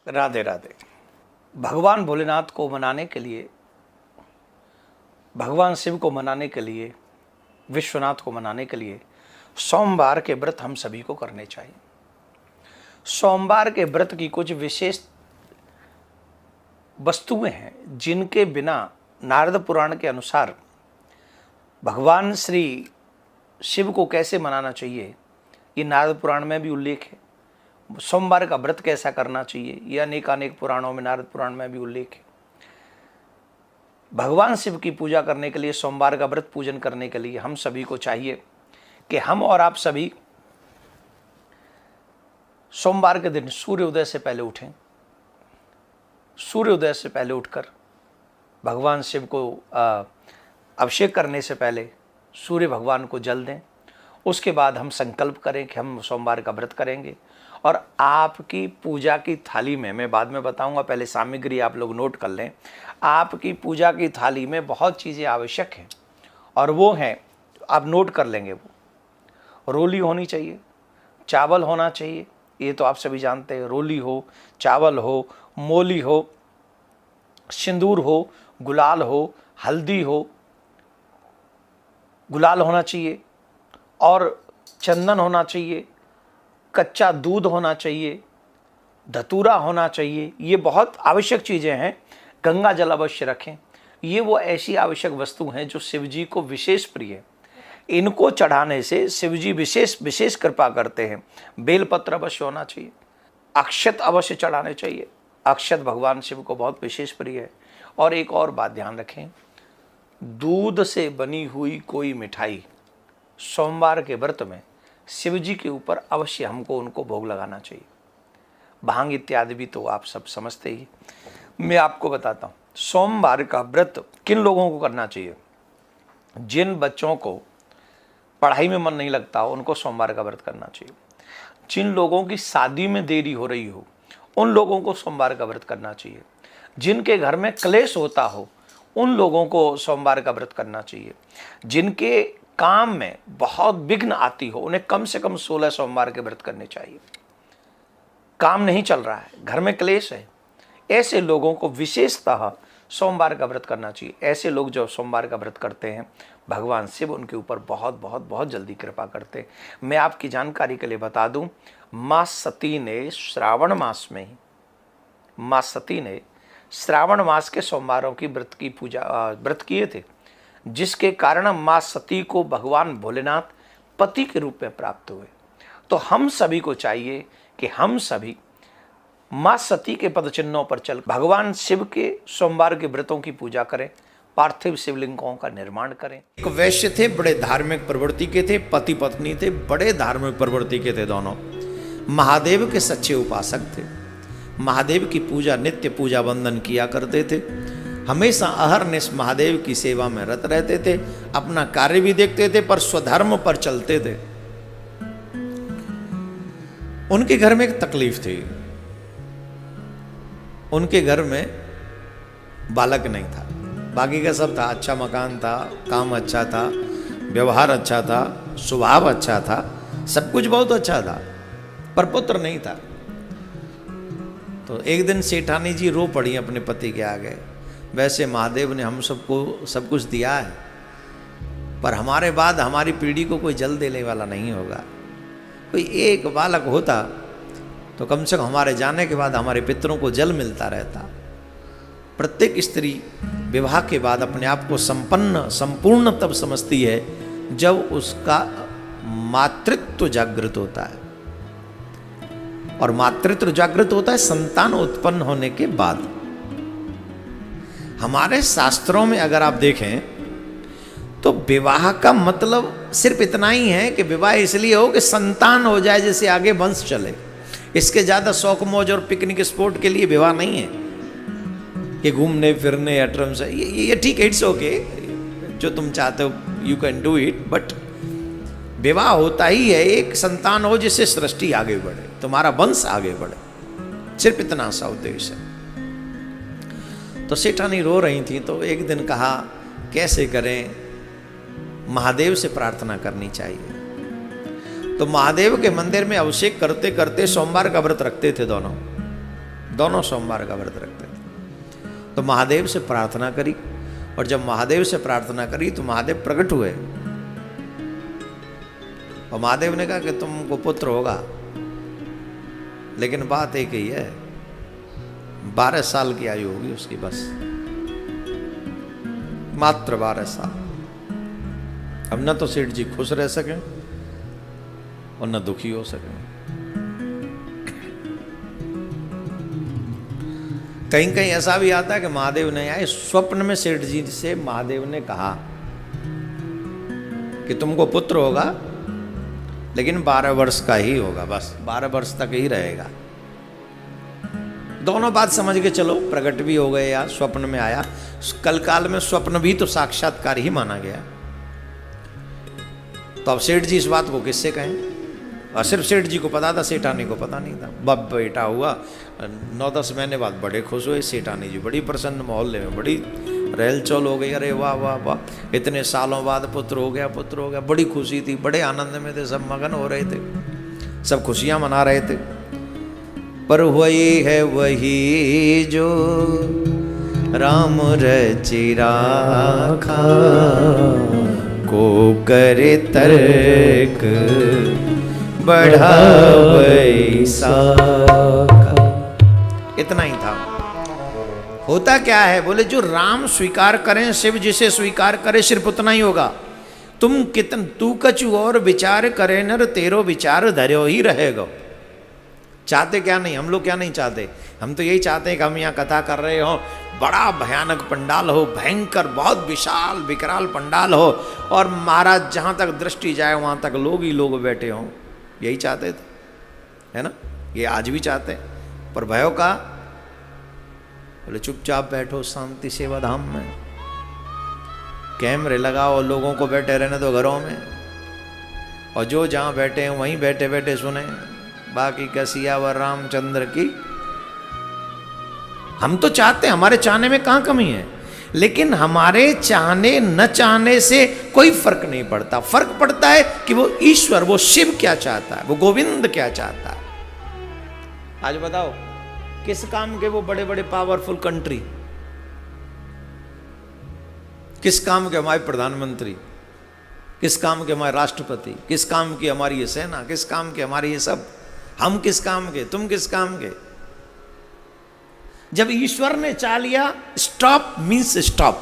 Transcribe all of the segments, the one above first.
राधे राधे। भगवान भोलेनाथ को मनाने के लिए, भगवान शिव को मनाने के लिए, विश्वनाथ को मनाने के लिए सोमवार के व्रत हम सभी को करने चाहिए। सोमवार के व्रत की कुछ विशेष वस्तुएं हैं जिनके बिना नारद पुराण के अनुसार भगवान श्री शिव को कैसे मनाना चाहिए, ये नारद पुराण में भी उल्लेख है। सोमवार का व्रत कैसा करना चाहिए, यह अनेक पुराणों में, नारद पुराण में भी उल्लेख है। भगवान शिव की पूजा करने के लिए, सोमवार का व्रत पूजन करने के लिए हम सभी को चाहिए कि हम और आप सभी सोमवार के दिन सूर्योदय से पहले उठें। सूर्योदय से पहले उठकर भगवान शिव को अभिषेक करने से पहले सूर्य भगवान को जल दें। उसके बाद हम संकल्प करें कि हम सोमवार का व्रत करेंगे। और आपकी पूजा की थाली में, मैं बाद में बताऊंगा, पहले सामग्री आप लोग नोट कर लें। आपकी पूजा की थाली में बहुत चीज़ें आवश्यक हैं और वो हैं, आप नोट कर लेंगे। वो रोली होनी चाहिए, चावल होना चाहिए, ये तो आप सभी जानते हैं। रोली हो, चावल हो, मोली हो, सिंदूर हो, गुलाल हो, हल्दी हो, गुलाल होना चाहिए और चंदन होना चाहिए, कच्चा दूध होना चाहिए, धतूरा होना चाहिए। ये बहुत आवश्यक चीज़ें हैं। गंगा जल अवश्य रखें। ये वो ऐसी आवश्यक वस्तु हैं जो शिव जी को विशेष प्रिय है। इनको चढ़ाने से शिव जी विशेष कृपा करते हैं। बेलपत्र अवश्य होना चाहिए, अक्षत अवश्य चढ़ाने चाहिए। अक्षत भगवान शिव को बहुत विशेष प्रिय है। और एक और बात ध्यान रखें, दूध से बनी हुई कोई मिठाई सोमवार के व्रत में शिव जी के ऊपर अवश्य हमको उनको भोग लगाना चाहिए। भांग इत्यादि भी तो आप सब समझते ही। मैं आपको बताता हूँ, सोमवार का व्रत किन लोगों को करना चाहिए। जिन बच्चों को पढ़ाई में मन नहीं लगता हो, उनको सोमवार का व्रत करना चाहिए। जिन लोगों की शादी में देरी हो रही हो, उन लोगों को सोमवार का व्रत करना चाहिए। जिनके घर में क्लेश होता हो, उन लोगों को सोमवार का व्रत करना चाहिए। जिनके काम में बहुत विघ्न आती हो, उन्हें कम से कम 16 सोमवार के व्रत करने चाहिए। काम नहीं चल रहा है, घर में क्लेश है, ऐसे लोगों को विशेषतः सोमवार का व्रत करना चाहिए। ऐसे लोग जो सोमवार का व्रत करते हैं, भगवान शिव उनके ऊपर बहुत जल्दी कृपा करते हैं। मैं आपकी जानकारी के लिए बता दूं, माँ सती ने श्रावण मास में ही, माँ सती ने श्रावण मास के सोमवारों की व्रत किए थे, जिसके कारण माँ सती को भगवान भोलेनाथ पति के रूप में प्राप्त हुए। तो हम सभी को चाहिए कि हम सभी माँ सती के पद चिन्हों पर चल भगवान शिव के सोमवार के व्रतों की पूजा करें, पार्थिव शिवलिंगों का निर्माण करें। एक वैश्य थे, बड़े धार्मिक प्रवृत्ति के थे, पति पत्नी थे, बड़े धार्मिक प्रवृत्ति के थे दोनों। महादेव के सच्चे उपासक थे। महादेव की पूजा, नित्य पूजा वंदन किया करते थे। हमेशा अहरनिश महादेव की सेवा में रत रहते थे। अपना कार्य भी देखते थे पर स्वधर्म पर चलते थे। उनके घर में एक तकलीफ थी। उनके घर में बालक नहीं था। बाकी का सब था, अच्छा मकान था, काम अच्छा था, व्यवहार अच्छा था, स्वभाव अच्छा था, सब कुछ बहुत अच्छा था, पर पुत्र नहीं था। तो एक दिन सेठानी जी रो पड़ी अपने पति के आगे, वैसे महादेव ने हम सबको सब कुछ दिया है, पर हमारे बाद हमारी पीढ़ी को कोई जल देने वाला नहीं होगा। कोई एक बालक होता तो कम से कम हमारे जाने के बाद हमारे पितरों को जल मिलता रहता। प्रत्येक स्त्री विवाह के बाद अपने आप को संपूर्ण तब समझती है जब उसका मातृत्व जागृत होता है। और मातृत्व जागृत होता है संतान उत्पन्न होने के बाद। हमारे शास्त्रों में अगर आप देखें तो विवाह का मतलब सिर्फ इतना ही है कि विवाह इसलिए हो कि संतान हो जाए, जिससे आगे वंश चले। इसके ज़्यादा शौक मौज और पिकनिक स्पॉट के लिए विवाह नहीं है कि घूमने फिरने अटरम से। ये ठीक है, इट्स ओके, जो तुम चाहते हो you can do it, but विवाह होता ही है एक संतान हो जिससे सृष्टि आगे बढ़े, तुम्हारा वंश आगे बढ़े, सिर्फ इतना सा उद्देश्य है। तो सेठानी रो रही थी, तो एक दिन कहा कैसे करें, महादेव से प्रार्थना करनी चाहिए। तो महादेव के मंदिर में अभिषेक करते करते सोमवार का व्रत रखते थे दोनों। दोनों सोमवार का व्रत रखते थे। तो महादेव से प्रार्थना करी, और जब महादेव से प्रार्थना करी तो महादेव प्रकट हुए, और महादेव ने कहा कि तुमको पुत्र होगा, लेकिन बात एक ही है, 12 साल की आयु होगी उसकी, बस मात्र 12 साल। अब न तो सेठ जी खुश रह सके और न दुखी हो सके। कहीं कहीं ऐसा भी आता है कि महादेव नहीं आए, स्वप्न में सेठ जी से महादेव ने कहा कि तुमको पुत्र होगा, लेकिन 12 वर्ष का ही होगा, बस 12 वर्ष तक ही रहेगा। दोनों बात समझ के चलो, प्रकट भी हो गए या स्वप्न में आया। कल काल में स्वप्न भी तो साक्षात्कार ही माना गया। तो अब सेठ जी इस बात को किससे कहें? और सिर्फ सेठ जी को पता था, सेठानी को पता नहीं था। बब बेटा हुआ 9-10 महीने बाद बड़े खुश हुए सेठानी जी, बड़ी प्रसन्न, मोहल्ले में बड़ी रहल चौल हो गई। अरे वाह वाह वाह, इतने सालों बाद पुत्र हो गया, पुत्र हो गया। बड़ी खुशी थी, बड़े आनंद में थे, सब मगन हो रहे थे, सब खुशियां मना रहे थे। पर वही है वही जो राम रचि राखा, को करे तर्क बढ़ावै साखा। इतना ही था। होता क्या है, बोले जो राम स्वीकार करें, शिव जिसे स्वीकार करे, सिर्फ उतना ही होगा। तुम कितन तू कछु और विचार करे नर, तेरो विचार धर्यो ही रहेगा। चाहते क्या नहीं, हम लोग क्या नहीं चाहते, हम तो यही चाहते हैं कि हम यहाँ कथा कर रहे हो, बड़ा भयानक पंडाल हो, भयंकर बहुत विशाल विकराल पंडाल हो, और महाराज जहाँ तक दृष्टि जाए वहाँ तक लोग ही लोग बैठे हों। यही चाहते थे, है ना, ये आज भी चाहते हैं। पर भयो का बोले चुपचाप बैठो शांति सेवा धाम में, कैमरे लगाओ, लोगों को बैठे रहने दो घरों में, और जो जहाँ बैठे हैं वहीं बैठे बैठे सुने, बाकी का सियावर रामचंद्र की। हम तो चाहते हैं, हमारे चाहने में कहाँ कमी है, लेकिन हमारे चाहने न चाहने से कोई फर्क नहीं पड़ता। फर्क पड़ता है कि वो ईश्वर, वो शिव क्या चाहता है, वो गोविंद क्या चाहता है। आज बताओ किस काम के वो बड़े बड़े पावरफुल कंट्री, किस काम के हमारे प्रधानमंत्री, किस काम के हमारे राष्ट्रपति, किस काम की हमारी ये सेना, किस काम के हमारी ये सब, हम किस काम के, तुम किस काम के। जब ईश्वर ने चाह लिया, स्टॉप मीन्स स्टॉप।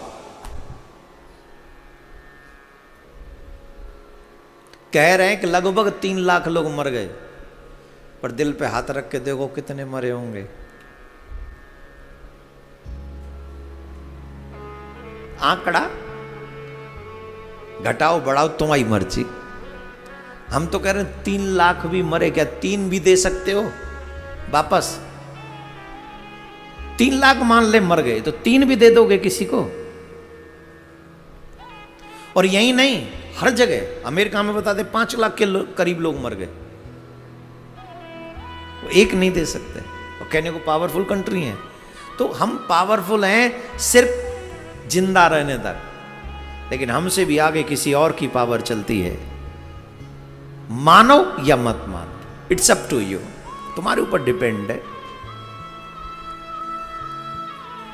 कह रहे हैं कि लगभग 3 लाख लोग मर गए, पर दिल पे हाथ रख के देखो कितने मरे होंगे। आंकड़ा घटाओ बढ़ाओ तुम्हारी मर्जी। हम तो कह रहे हैं 3 लाख भी मरे, क्या 3 भी दे सकते हो वापस? 3 लाख मान ले मर गए, तो 3 भी दे दोगे किसी को? और यही नहीं, हर जगह अमेरिका में बता दे 5 लाख के करीब लोग मर गए, वो एक नहीं दे सकते, और कहने को पावरफुल कंट्री है। तो हम पावरफुल हैं सिर्फ जिंदा रहने तक, लेकिन हमसे भी आगे किसी और की पावर चलती है। मानो या मत मानो, इट्स अप टू यू, तुम्हारे ऊपर डिपेंड है,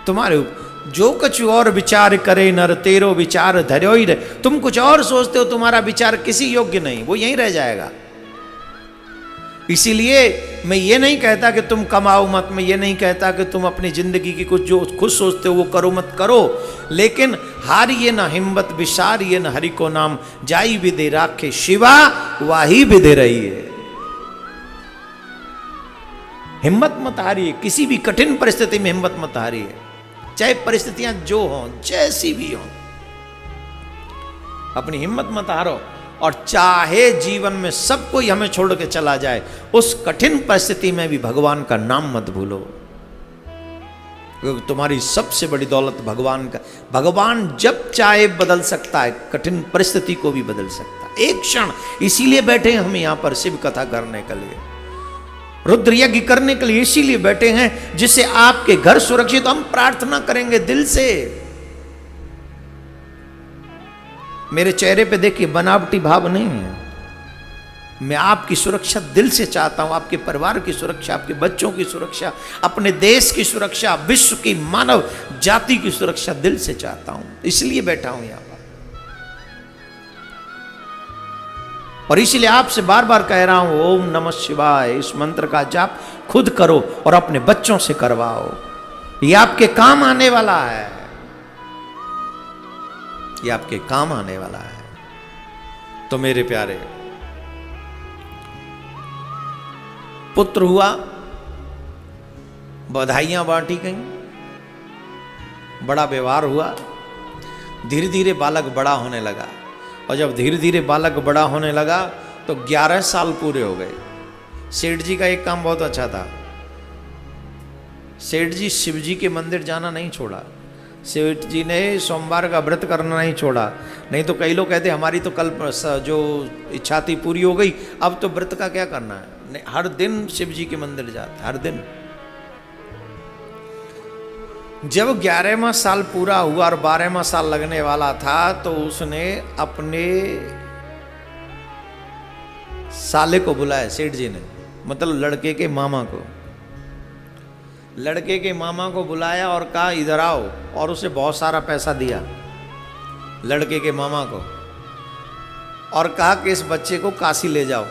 तुम्हारे ऊपर। जो कुछ और विचार करे नर, तेरो विचार धर्यो ही रहे। तुम कुछ और सोचते हो, तुम्हारा विचार किसी योग्य नहीं, वो यहीं रह जाएगा। इसीलिए मैं ये नहीं कहता कि तुम कमाओ मत, मैं ये नहीं कहता कि तुम अपनी जिंदगी की कुछ जो खुद सोचते हो वो करो मत करो, लेकिन हारिए न हिम्मत विसारिए न हरि को नाम, जाई भी दे राखे शिवा वाही भी दे रही है। हिम्मत मत हारिए, किसी भी कठिन परिस्थिति में हिम्मत मत हारिए, चाहे परिस्थितियां जो हों, जैसी भी हों, अपनी हिम्मत मत हारो। और चाहे जीवन में सब कोई हमें छोड़ के चला जाए, उस कठिन परिस्थिति में भी भगवान का नाम मत भूलो, क्योंकि तुम्हारी सबसे बड़ी दौलत भगवान का। भगवान जब चाहे बदल सकता है, कठिन परिस्थिति को भी बदल सकता है एक क्षण। इसीलिए बैठे हैं हम यहां पर शिव कथा करने के लिए, रुद्र यज्ञ करने के लिए इसीलिए बैठे हैं, जिससे आपके घर सुरक्षित। हम प्रार्थना करेंगे दिल से। मेरे चेहरे पे देखिए बनावटी भाव नहीं है, मैं आपकी सुरक्षा दिल से चाहता हूं, आपके परिवार की सुरक्षा, आपके बच्चों की सुरक्षा, अपने देश की सुरक्षा, विश्व की मानव जाति की सुरक्षा दिल से चाहता हूं, इसलिए बैठा हूं यहां पर। और इसलिए आपसे बार बार कह रहा हूं, ओम नमः शिवाय इस मंत्र का जाप खुद करो और अपने बच्चों से करवाओ, ये आपके काम आने वाला है, ये आपके काम आने वाला है। तो मेरे प्यारे, पुत्र हुआ, बधाइयां बांटी गईं, बड़ा व्यवहार हुआ, धीरे धीरे बालक बड़ा होने लगा। और जब धीरे धीरे बालक बड़ा होने लगा तो 11 साल पूरे हो गए। सेठ जी का एक काम बहुत अच्छा था, सेठ जी शिव जी के मंदिर जाना नहीं छोड़ा, सेठ जी ने सोमवार का व्रत करना नहीं छोड़ा। नहीं तो कई लोग कहते हमारी तो कल जो इच्छा थी पूरी हो गई, अब तो व्रत का क्या करना है। नहीं, हर दिन शिव जी के मंदिर जाते, हर दिन। जब 11वां साल पूरा हुआ और 12वां साल लगने वाला था तो उसने अपने साले को बुलाया, सेठ जी ने, मतलब लड़के के मामा को, लड़के के मामा को बुलाया और कहा इधर आओ, और उसे बहुत सारा पैसा दिया लड़के के मामा को, और कहा कि इस बच्चे को काशी ले जाओ।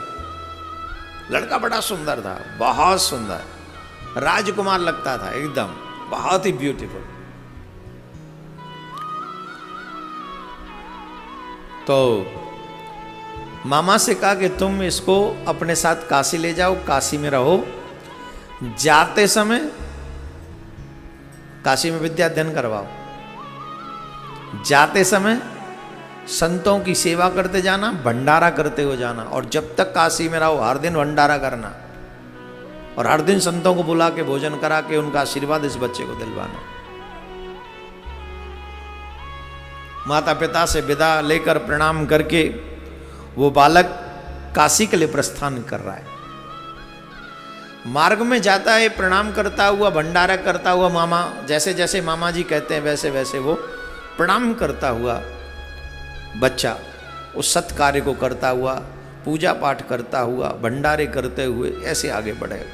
लड़का बड़ा सुंदर था, बहुत सुंदर, राजकुमार लगता था एकदम, बहुत ही ब्यूटीफुल। तो मामा से कहा कि तुम इसको अपने साथ काशी ले जाओ, काशी में रहो, जाते समय काशी में विद्या अध्ययन करवाओ, जाते समय संतों की सेवा करते जाना, भंडारा करते हो जाना, और जब तक काशी में रहो हर दिन भंडारा करना, और हर दिन संतों को बुला के भोजन करा के उनका आशीर्वाद इस बच्चे को दिलवाना। माता पिता से विदा लेकर प्रणाम करके वो बालक काशी के लिए प्रस्थान कर रहा है। मार्ग में जाता है, प्रणाम करता हुआ, भंडारा करता हुआ, मामा जैसे जैसे मामा जी कहते हैं वैसे वैसे वो प्रणाम करता हुआ बच्चा उस सत् कार्य को करता हुआ, पूजा पाठ करता हुआ, भंडारे करते हुए ऐसे आगे बढ़े।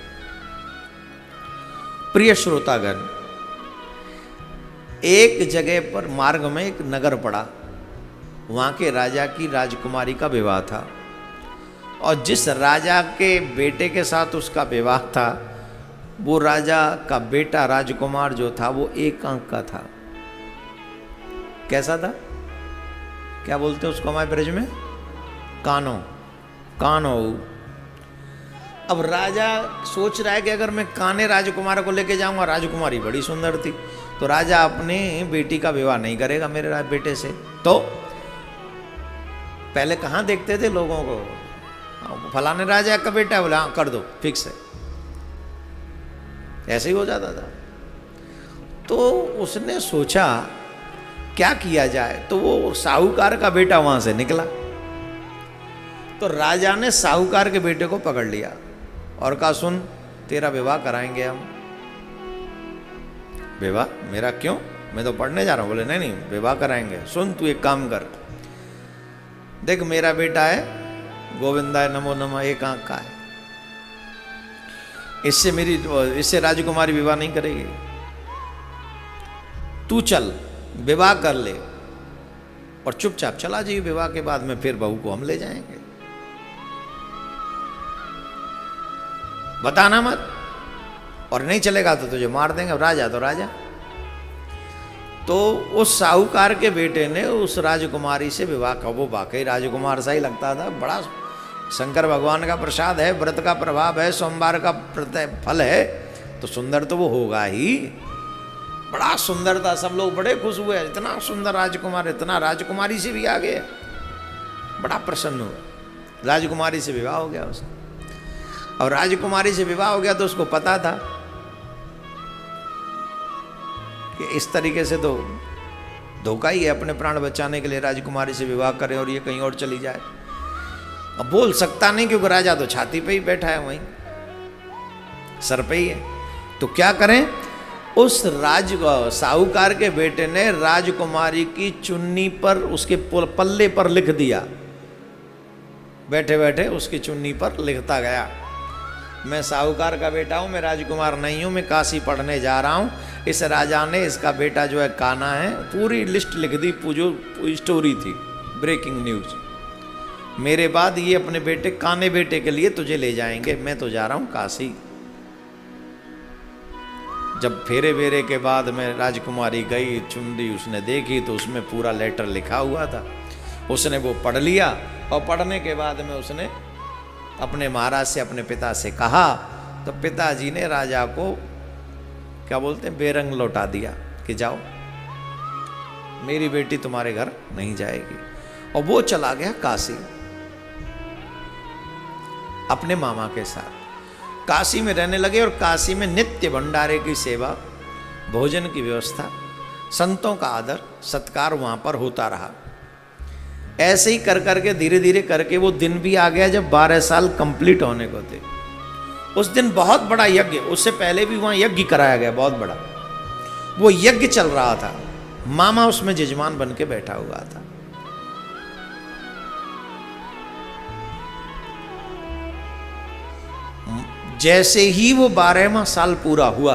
प्रिय श्रोतागण, एक जगह पर मार्ग में एक नगर पड़ा, वहां के राजा की राजकुमारी का विवाह था, और जिस राजा के बेटे के साथ उसका विवाह था वो राजा का बेटा राजकुमार जो था वो एक आंख का था। कैसा था, क्या बोलते हैं उसको हमारे ब्रज में, कानो, कानो। अब राजा सोच रहा है कि अगर मैं काने राजकुमार को लेके जाऊंगा, राजकुमारी बड़ी सुंदर थी, तो राजा अपनी बेटी का विवाह नहीं करेगा मेरे बेटे से। तो पहले कहाँ देखते थे लोगों को, फलाने राजा का बेटा है, बोले हाँ कर दो, फिक्स है, ऐसे ही हो जाता था। तो उसने सोचा क्या किया जाए, तो वो साहूकार का बेटा वहां से निकला, तो राजा ने साहूकार के बेटे को पकड़ लिया और कहा सुन तेरा विवाह कराएंगे हम। विवाह मेरा क्यों, मैं तो पढ़ने जा रहा हूँ। बोले नहीं नहीं विवाह कराएंगे, सुन तू एक काम कर, देख मेरा बेटा है गोविंदाय नमो नमः, एक आंख का है, इससे राजकुमारी विवाह नहीं करेगी, तू चल विवाह कर ले और चुपचाप चला जाइए, विवाह के बाद में फिर बहू को हम ले जाएंगे, बताना मत, और नहीं चलेगा तो तुझे मार देंगे। राजा तो राजा। तो उस साहूकार के बेटे ने उस राजकुमारी से विवाह का, वो वाकई राजकुमार सा ही लगता था, बड़ा शंकर भगवान का प्रसाद है, व्रत का प्रभाव है, सोमवार का फल है, तो सुंदर तो वो होगा ही, बड़ा सुंदर था। सब लोग बड़े खुश हुए, इतना सुंदर राजकुमार, इतना, राजकुमारी से भी आ गया, बड़ा प्रसन्न हुआ, राजकुमारी से विवाह हो गया उसका। और राजकुमारी से विवाह हो गया तो उसको पता था कि इस तरीके से तो धोखा ही है, अपने प्राण बचाने के लिए राजकुमारी से विवाह करे और ये कहीं और चली जाए। अब बोल सकता नहीं क्योंकि राजा तो छाती पे ही बैठा है, वहीं सर पे ही है। तो क्या करें, उस साहूकार के बेटे ने राजकुमारी की चुन्नी पर, उसके पल्ले पर लिख दिया बैठे बैठे उसकी चुन्नी पर लिखता गया, मैं साहूकार का बेटा हूँ, मैं राजकुमार नहीं हूँ, मैं काशी पढ़ने जा रहा हूँ। इस राजा ने इसका बेटा जो है काना है, पूरी लिस्ट लिख दी, जो स्टोरी थी, ब्रेकिंग न्यूज। मेरे बाद ये अपने बेटे काने बेटे के लिए तुझे ले जाएंगे, मैं तो जा रहा हूँ काशी। जब फेरे वेरे के बाद में राजकुमारी गई, चुनरी उसने देखी तो उसमें पूरा लेटर लिखा हुआ था। उसने वो पढ़ लिया और पढ़ने के बाद में उसने अपने महाराज से, अपने पिता से कहा, तो पिताजी ने राजा को क्या बोलते हैं, बेरंग लौटा दिया कि जाओ, मेरी बेटी तुम्हारे घर नहीं जाएगी। और वो चला गया काशी अपने मामा के साथ। काशी में रहने लगे और काशी में नित्य भंडारे की सेवा, भोजन की व्यवस्था, संतों का आदर सत्कार वहां पर होता रहा। ऐसे ही कर करके धीरे धीरे करके वो दिन भी आ गया जब 12 साल कंप्लीट होने को थे। उस दिन बहुत बड़ा यज्ञ, उससे पहले भी वहां यज्ञ कराया गया बहुत बड़ा, वो यज्ञ चल रहा था। मामा उसमें जजमान बन के बैठा हुआ था। जैसे ही वो 12वां साल पूरा हुआ,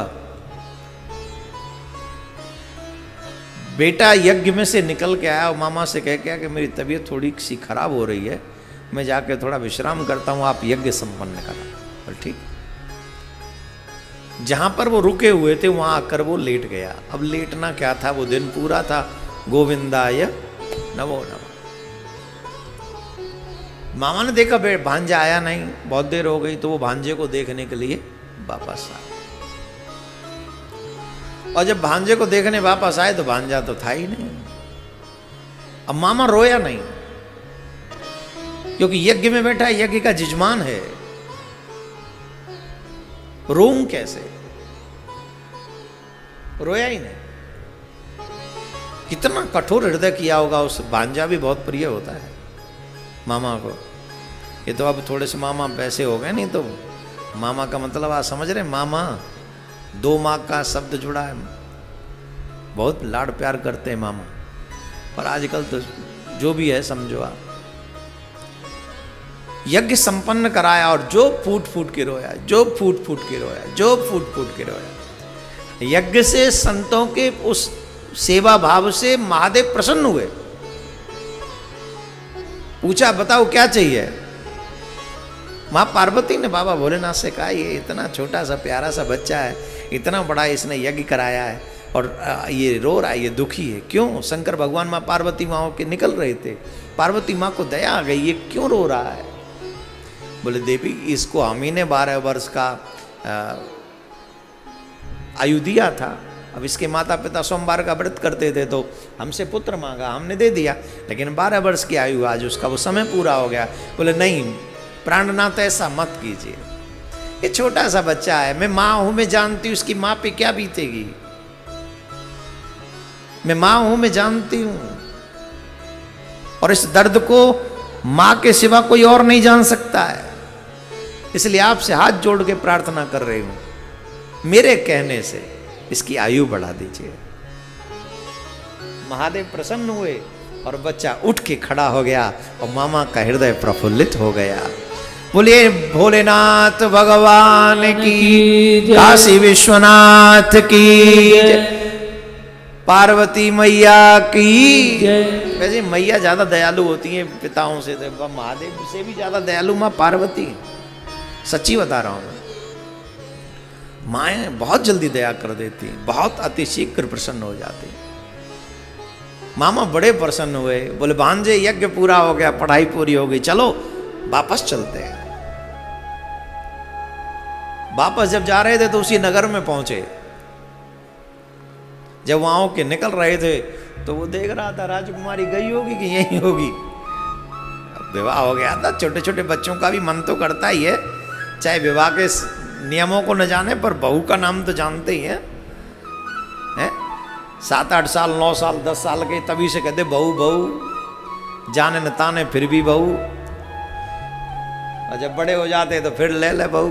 बेटा यज्ञ में से निकल के आया और मामा से कह के आया कि मेरी तबीयत थोड़ी सी खराब हो रही है, मैं जाके थोड़ा विश्राम करता हूं, आप यज्ञ संपन्न करा। और ठीक, जहां पर वो रुके हुए थे वहां आकर वो लेट गया। अब लेटना क्या था, वो दिन पूरा था। गोविंदाय नमो नमः। मामा ने देखा भांजा आया नहीं, बहुत देर हो गई, तो वो भांजे को देखने के लिए वापस आए। और जब भांजे को देखने वापस आए तो भांजा तो था ही नहीं। अब मामा रोया नहीं, क्योंकि यज्ञ में बैठा है, यज्ञ का जजमान है, रोऊं कैसे? रोया ही नहीं। कितना कठोर हृदय किया होगा उस। भांजा भी बहुत प्रिय होता है मामा को। ये तो अब थोड़े से मामा वैसे हो गए, नहीं तो मामा का मतलब आप समझ रहे, मामा 2 माँ का शब्द जुड़ा है, बहुत लाड प्यार करते हैं मामा। पर आजकल तो जो भी है समझो आप। यज्ञ संपन्न कराया और जो फूट फूट के रोया, जो फूट फूट के रोया, जो फूट फूट के रोया। यज्ञ से, संतों के उस सेवा भाव से महादेव प्रसन्न हुए। पूछा, बताओ क्या चाहिए? मां पार्वती ने बाबा भोलेनाथ से कहा, ये इतना छोटा सा प्यारा सा बच्चा है, इतना बड़ा इसने यज्ञ कराया है और ये रो रहा है, ये दुखी है, क्यों? शंकर भगवान मां पार्वती माँ के निकल रहे थे, पार्वती माँ को दया आ गई, ये क्यों रो रहा है? बोले देवी, इसको हम ही ने 12 वर्ष का आयु दिया था। अब इसके माता पिता सोमवार का व्रत करते थे तो हमसे पुत्र मांगा, हमने दे दिया, लेकिन 12 वर्ष की आयु आज उसका वो समय पूरा हो गया। बोले नहीं प्राणनाथ, ऐसा मत कीजिए, ये छोटा सा बच्चा है, मैं माँ हूं, मैं जानती हूँ उसकी माँ पे क्या बीतेगी, मैं माँ हूं, मैं जानती हूं, और इस दर्द को माँ के सिवा कोई और नहीं जान सकता है, इसलिए आपसे हाथ जोड़ के प्रार्थना कर रही हूं, मेरे कहने से इसकी आयु बढ़ा दीजिए। महादेव प्रसन्न हुए और बच्चा उठ के खड़ा हो गया और मामा का हृदय प्रफुल्लित हो गया। बोलिए भोलेनाथ भगवान की, काशी विश्वनाथ की, पार्वती मैया की। वैसे मैया ज्यादा दयालु होती हैं पिताओं से, महादेव से भी ज्यादा दयालु माँ पार्वती, सच्ची बता रहा हूं। माएँ बहुत जल्दी दया कर देती, बहुत अतिशीघ्र प्रसन्न हो जाती। मामा बड़े प्रसन्न हुए, बोले भांजे यज्ञ पूरा हो गया, पढ़ाई पूरी हो गई, चलो वापस चलते हैं। वापस जब जा रहे थे तो उसी नगर में पहुंचे। जब वहां के निकल रहे थे तो वो देख रहा था राजकुमारी गई होगी कि यहीं होगी। विवाह हो गया था, छोटे छोटे बच्चों का भी मन तो करता ही है, चाहे विवाह के नियमों को न जाने पर बहू का नाम तो जानते ही हैं। 7-8 साल 9 साल 10 साल के तभी से कहते बहू बहू, जाने न ताने फिर भी बहू, और जब बड़े हो जाते तो फिर ले ले बहू।